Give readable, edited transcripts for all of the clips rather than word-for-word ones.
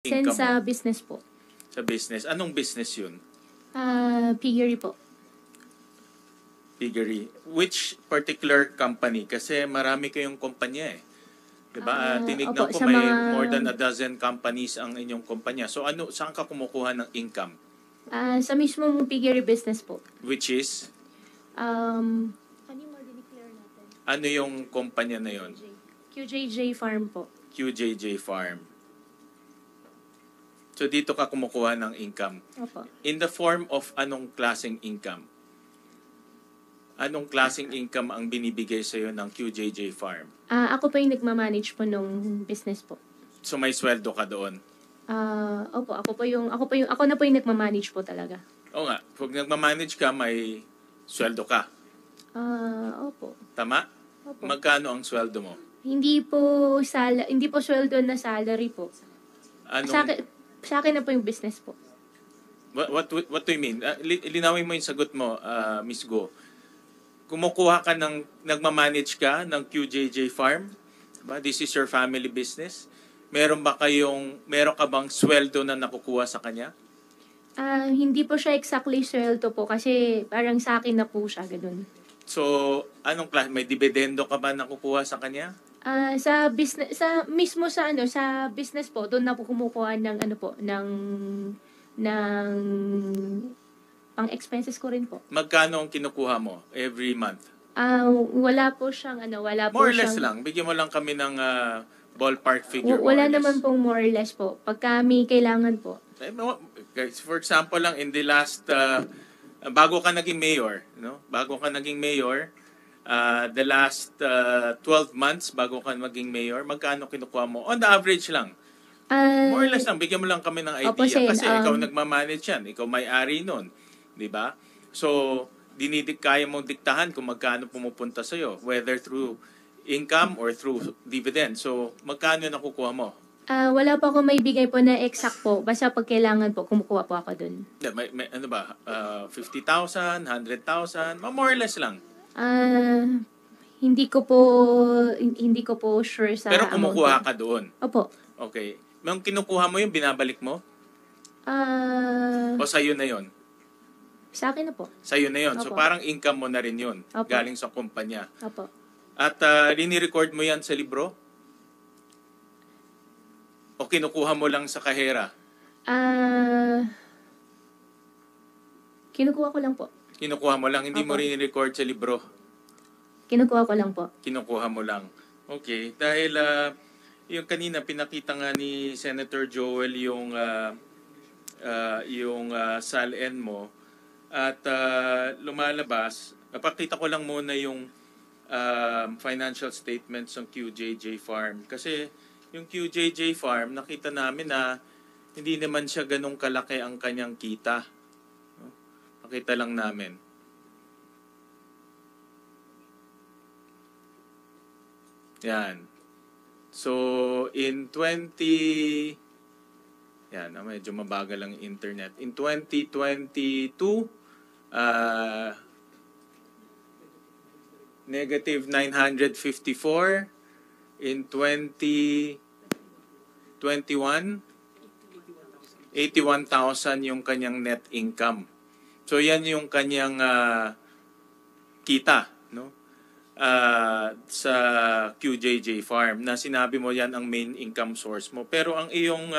Income Sa mo business po. sa business. Anong business yun? Piggery po. Piggery. Which particular company? Kasi marami kayong kumpanya eh. Diba? Tinignan Opo, ko sa may mga more than a dozen companies ang inyong kumpanya. So saan ka kumukuha ng income? sa mismong piggery business po. Which is, Ano yung ma-declare natin? ano yung kumpanya na yon? QJJ Farm po. QJJ Farm. So dito ka kumukuha ng income. Opo. In the form of anong klaseng income? Anong klaseng income ang binibigay sa'yo ng QJJ Farm? Ako po yung nagmamanage po nung business po. So may sweldo ka doon? Opo, ako na po yung nagmamanage po talaga. Oo nga, pag nagmamanage ka, may sweldo ka. Opo. Tama? Opo. Magkano ang sweldo mo? Hindi po sweldo na salary po. Sa akin na po yung business po. What do you mean? Linawin mo yung sagot mo, Miss Go. Kumukuha ka nagmamanage ka ng QJJ Farm? Diba? This is your family business? Meron ka bang sweldo na nakukuha sa kanya? Hindi po siya exactly sweldo po kasi parang sa akin na po siya, ganun. So, may dividendo ka ba nakukuha sa kanya? Sa business, sa business po, doon na po kumukuha ng pang expenses ko rin po. Magkano ang kinukuha mo every month? Wala po siyang More or less lang. Bigyan mo lang kami ng ballpark figure. Wala naman pong more or less po. Pagka may kailangan po. For example lang, in the last, bago ka naging mayor, the last 12 months bago ka maging mayor, magkano kinukuha mo? On the average lang. More or less lang, bigyan mo lang kami ng idea. Opo, Kasi ikaw nagmamanage yan, ikaw may-ari nun. Diba? So, kaya mong diktahan kung magkano pumupunta sa'yo, whether through income or through dividend. So, magkano nakukuha mo? Wala pa ako may bigay po na exact po. Basta pag kailangan po, kumukuha po ako dun. Ano ba? 50,000, 100,000? More or less lang. Hindi ko po sure sa Pero kumukuha amount. ka doon? Opo. Okay. Nung kinukuha mo yung binabalik mo? O sa'yo na yon? Sa akin na po. Sa'yo na yon. So Opo. parang income mo na rin yun. Opo. Galing sa kumpanya. Opo. At rini-record mo yan sa libro? O kinukuha mo lang sa kahera? Kinukuha ko lang po. Kinukuha mo lang, hindi mo Opo. rini-record sa libro? Kinukuha ko lang po. Kinukuha mo lang. Okay. Dahil yung kanina pinakita nga ni Senator Joel yung SALN mo at lumalabas. Napakita ko lang muna yung financial statements ng QJJ Farm. Kasi yung QJJ Farm, nakita namin na hindi naman siya ganong kalaki ang kanyang kita. Nakita lang namin. Yan. So, in medyo mabagal ang internet. In 2022, negative 954. In 2021, 81,000 yung kanyang net income. So, yan yung kanyang kita, no? Sa QJJ Farm na sinabi mo yan ang main income source mo. Pero ang iyong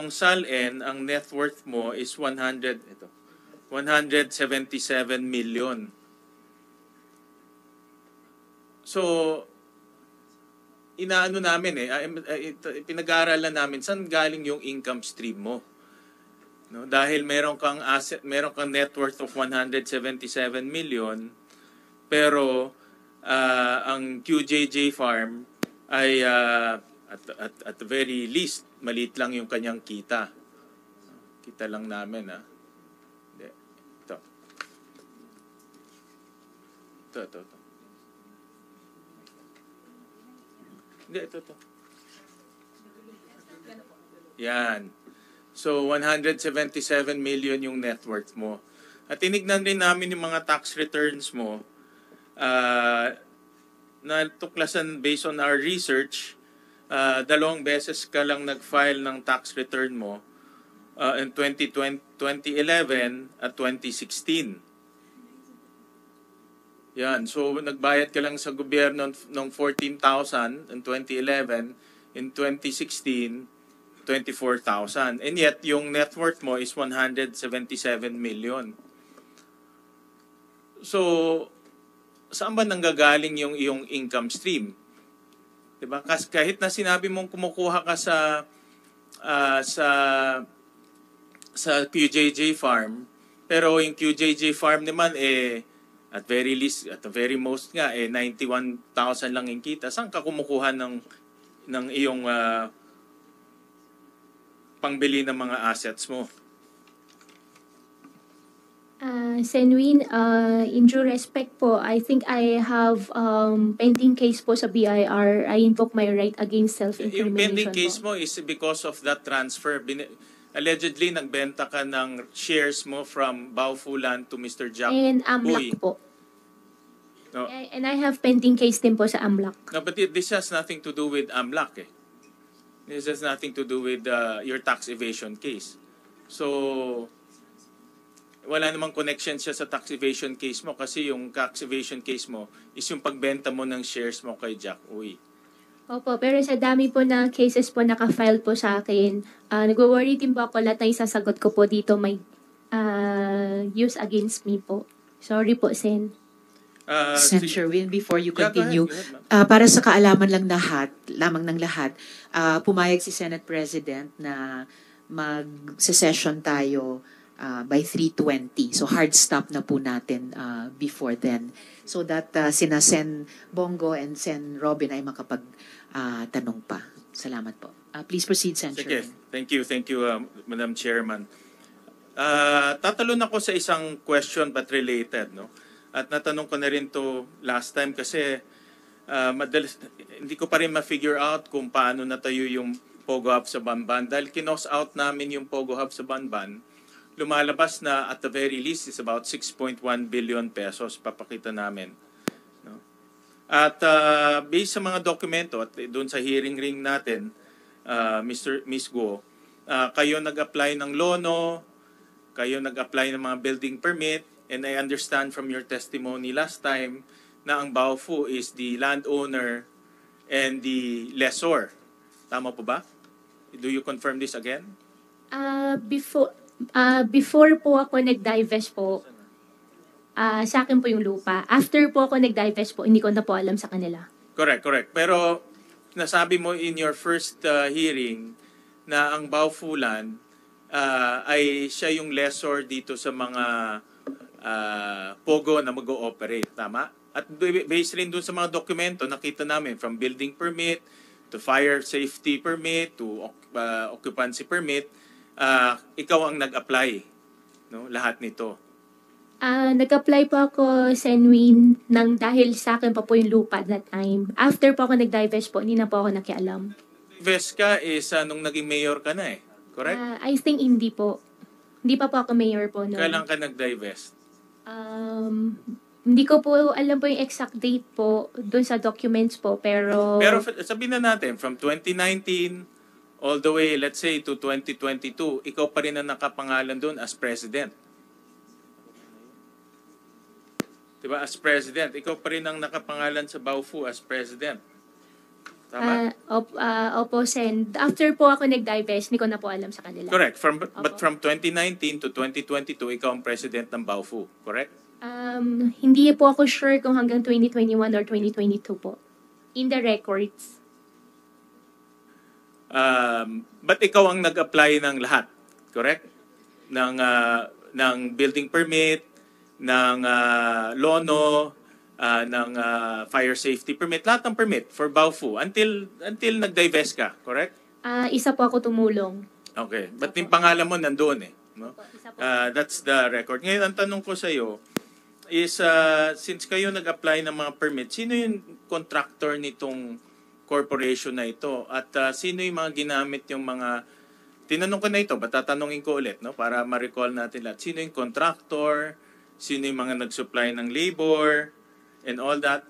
SALN, ang net worth mo is 177 million. So, inaano namin pinag-aaralan namin saan galing yung income stream mo. No? Dahil meron kang net worth of 177 million, pero ang QJJ Farm ay at the very least maliit lang yung kanyang kita. Kita lang namin Ito. Hindi, ito. Yan. So, 177 million yung net worth mo. At tinignan rin namin yung mga tax returns mo na tuklasan based on our research dalawang beses ka lang nag-file ng tax return mo in 2011 at 2016. Yan. So, nagbayad ka lang sa gobyerno ng 14,000 in 2011. In 2016, 24,000. And yet, yung net worth mo is 177 million. So, saan ba nanggagaling yung iyong income stream? Diba? Kasi kahit na sinabi mong kumukuha ka sa QJJ farm, pero yung QJJ farm naman at very least, at the very most nga 91,000 lang yung kita. Saan ka kumukuha ng iyong pangbili ng mga assets mo? Senwin, in due respect po, I think I have pending case po sa BIR. I invoke my right against self-incrimination. Yung pending case po mo is because of that transfer. Allegedly, nagbenta ka ng shares mo from Baofulan to Mr. Jack and Uy. AMLAC po. No. And I have pending case din po sa AMLAC. No, but this has nothing to do with AMLAC. This has nothing to do with your tax evasion case. So, wala namang connection siya sa tax evasion case mo kasi yung tax evasion case mo is yung pagbenta mo ng shares mo kay Jack Uy. Opo, pero sa dami po na cases po naka-file po sa akin, nag-worry din po ako lahat na isasagot ko po dito may use against me po. Sorry po, Sen. Sen. Sherwin, before you continue, go ahead, para sa kaalaman lamang ng lahat, pumayag si Senate President na mag-session tayo by 3:20. So hard stop na po natin before then. So that sina Sen Bongo and Sen Robin ay makapag-tanong pa. Salamat po. Please proceed, Sen. Sige. Thank you, Madam Chairman. Tatalon ako sa isang question but related, no? At natanong ko na rin to last time kasi madalas, hindi ko pa rin ma-figure out kung paano natayo yung Pogo Hub sa Banban. Dahil kinos out namin yung Pogo Hub sa Banban, lumalabas na at the very least is about 6.1 billion pesos papakita namin. No? At based sa mga dokumento at doon sa hearing ring natin, Miss Go, kayo nag-apply ng lono, kayo nag-apply ng mga building permit, and I understand from your testimony last time na ang Baofu is the landowner and the lessor. Tama po ba? Do you confirm this again? Before po ako nag-divest po, sa akin po yung lupa. After po ako nag-divest po, hindi ko na po alam sa kanila. Correct. Pero nasabi mo in your first hearing na ang Baofulan ay siya yung lessor dito sa mga Pogo na mag-ooperate. Tama? At based rin dun sa mga dokumento, nakita namin from building permit to fire safety permit to occupancy permit, ikaw ang nag-apply, no? Lahat nito. Nag-apply po ako, Senwin, nang dahil sa akin pa po yung lupa at that time. After po ako nag-divest po, hindi na po ako nakialam. Divest ka is nung naging mayor ka na correct? I think hindi po. Hindi pa po ako mayor po noon. Kailan ka nag-divest? Hindi ko po alam po yung exact date po doon sa documents po, pero sabihin na natin, from 2019 all the way, let's say, to 2022, ikaw pa rin ang nakapangalan doon as president. Diba? As president. Ikaw pa rin ang nakapangalan sa Baofu as president. Tama? Opo, Sen. After po ako nag-divest, hindi ko na po alam sa kanila. Correct. But from 2019 to 2022, ikaw ang president ng Baofu. Correct? Hindi po ako sure kung hanggang 2021 or 2022 po. In the records. But ikaw ang nag-apply ng lahat, correct? Ng building permit, ng lono, ng fire safety permit, lahat ng permit for Baofu until nag-divest ka, correct? Isa po ako tumulong. Okay, but yung pangalan mo nandoon no? That's the record. Ngayon, ang tanong ko sa iyo is, since kayo nag-apply ng mga permit, sino yung contractor nitong corporation na ito? At sino yung mga ginamit yung mga, tinanong ko na ito, but tatanungin ko ulit, no? Para ma-recall natin lahat. Sino yung contractor? Sino yung mga nag-supply ng labor? And all that.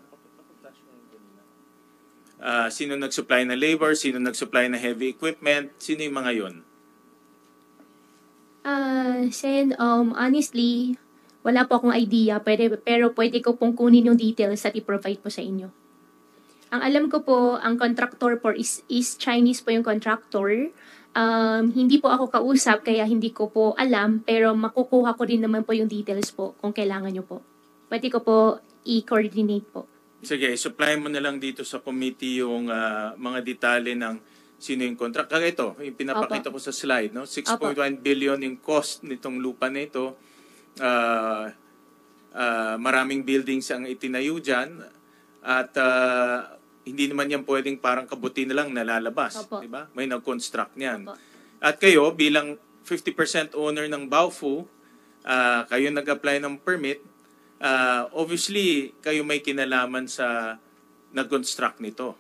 Sino nag-supply na labor, sino nag-supply na heavy equipment, sino yung mga yon? Sen, honestly, wala po akong idea, pero pwede ko pong kunin yung details at i-provide po sa inyo. Ang alam ko po, ang contractor po is Chinese po yung contractor. Hindi po ako kausap, kaya hindi ko po alam, pero makukuha ko rin naman po yung details po kung kailangan nyo po. Pwede ko po i-coordinate po. Sige, supply mo na lang dito sa committee yung mga detalye ng sino yung contract. Kaya ito, yung pinapakita ko sa slide, no? 6.1 billion yung cost nitong lupa na ito. Maraming buildings ang itinayo dyan. At hindi naman yan pwedeng parang kabuti na lang nalalabas. Diba? May nag-construct niyan. At kayo, bilang 50% owner ng Baofu, kayo nag-apply ng permit, obviously, kayo may kinalaman sa nag-construct nito.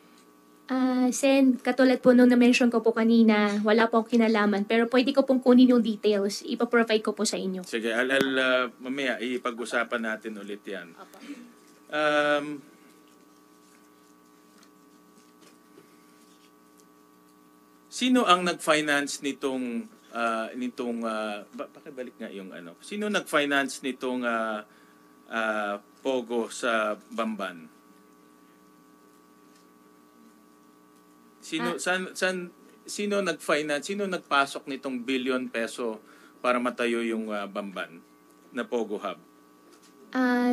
Sen, katulad po nung na-mention ko po kanina, wala po akong kinalaman, pero pwede ko pong kunin yung details, ipaprovide ko po sa inyo. Sige, mamaya ipag-usapan natin ulit yan. Sino ang nag-finance nitong pakibalik nga yung ano. Sino nag-finance nitong Pogo sa Bamban? Sino nag-finance, sino nagpasok nitong billion peso para matayo yung Bamban na Pogo Hub?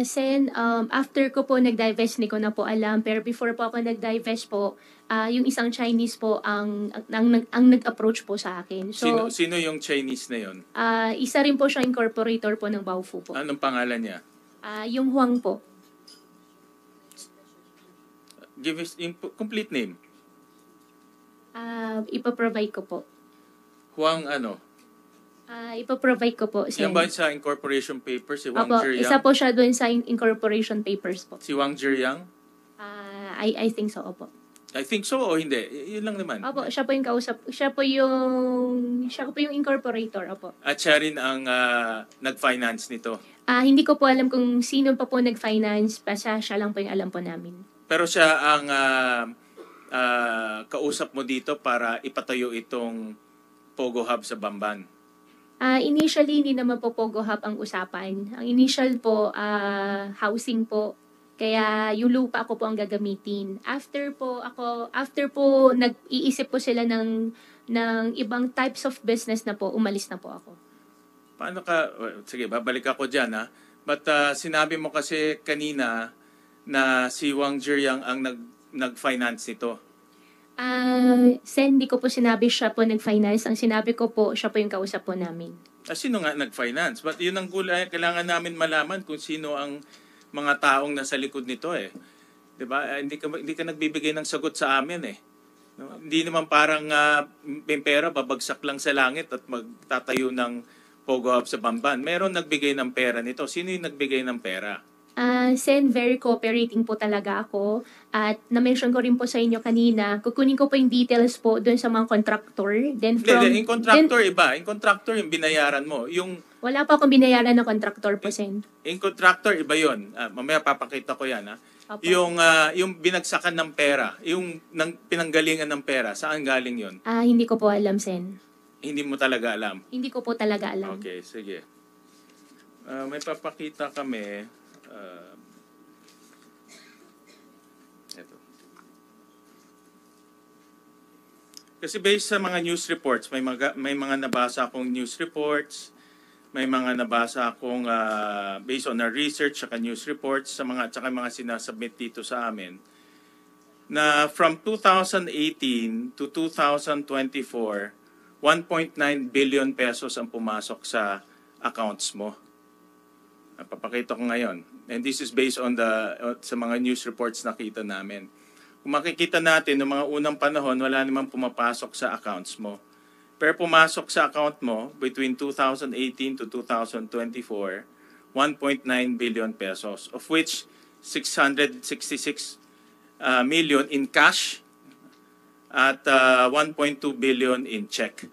Sen, after ko po nag-divest, hindi ko na po alam. Pero before po ako nag-divest po, yung isang Chinese po ang nag-approach po sa akin. So, Sino yung Chinese na yon? Isa rin po siya incorporator po ng Baofu po. Anong pangalan niya? Yung Huang po. Give us yung complete name. Ipaprovide ko po. Huang ano? Ipaprovide ko po. Yan ba sa incorporation papers? Si Wang Opo, Zhiyang? isa po siya doon sa incorporation papers po. Si Wang Zhiyang? I think so, opo. I think so o hindi? Yun lang naman. Opo, siya po yung kausap. Siya po yung incorporator, opo. At siya rin ang nag-finance nito. Hindi ko po alam kung sino pa po nag-finance, basta siya lang po yung alam po namin. Pero siya ang kausap mo dito para ipatayo itong Pogo Hub sa Bamban. Initially, hindi naman po Pogo Hub ang usapan. Ang initial po, housing po. Kaya yung lupa ako po ang gagamitin. After po nag-iisip po sila ng ibang types of business na po, umalis na po ako. Paano ka, sige, babalik ako dyan ha. But sinabi mo kasi kanina na si Wang Zhiyang ang nag-finance nito. Sen, di ko po sinabi siya po nag-finance. Ang sinabi ko po, siya po yung kausap po namin. Sino nga nag-finance? But yun ang kailangan namin malaman kung sino ang mga taong nasa likod nito eh. 'Di ba? Hindi ka nagbibigay ng sagot sa amin eh. No? Hindi naman parang may pera babagsak lang sa langit at magtatayo ng Pogo Hub sa Bamban. Meron nagbigay ng pera nito. Sino yung nagbigay ng pera? Sen, very cooperating po talaga ako. At na-mention ko rin po sa inyo kanina, kukunin ko po yung details po doon sa mga contractor. Then Yung contractor iba. Yung contractor yung binayaran mo. Wala pa akong binayaran na contractor po, Sen. Yung contractor iba yun. Mamaya papakita ko yan. Opo. Yung binagsakan ng pera, yung pinanggalingan ng pera, saan galing yun? Hindi ko po alam, Sen. Hindi mo talaga alam. Hindi ko po talaga alam. Okay, sige. May papakita kami. Ito. Kasi based sa mga news reports, may mga nabasa akong news reports, may mga nabasa akong based on our research at news reports sa mga sinasubmit dito sa amin na from 2018 to 2024, 1.9 billion pesos ang pumasok sa accounts mo. Papakita ko ngayon. And this is based on sa mga news reports nakita namin. Kung makikita natin, noong mga unang panahon, wala namang pumapasok sa accounts mo. Pero pumasok sa account mo between 2018 to 2024, 1.9 billion pesos, of which 666 million in cash at 1.2 billion in check.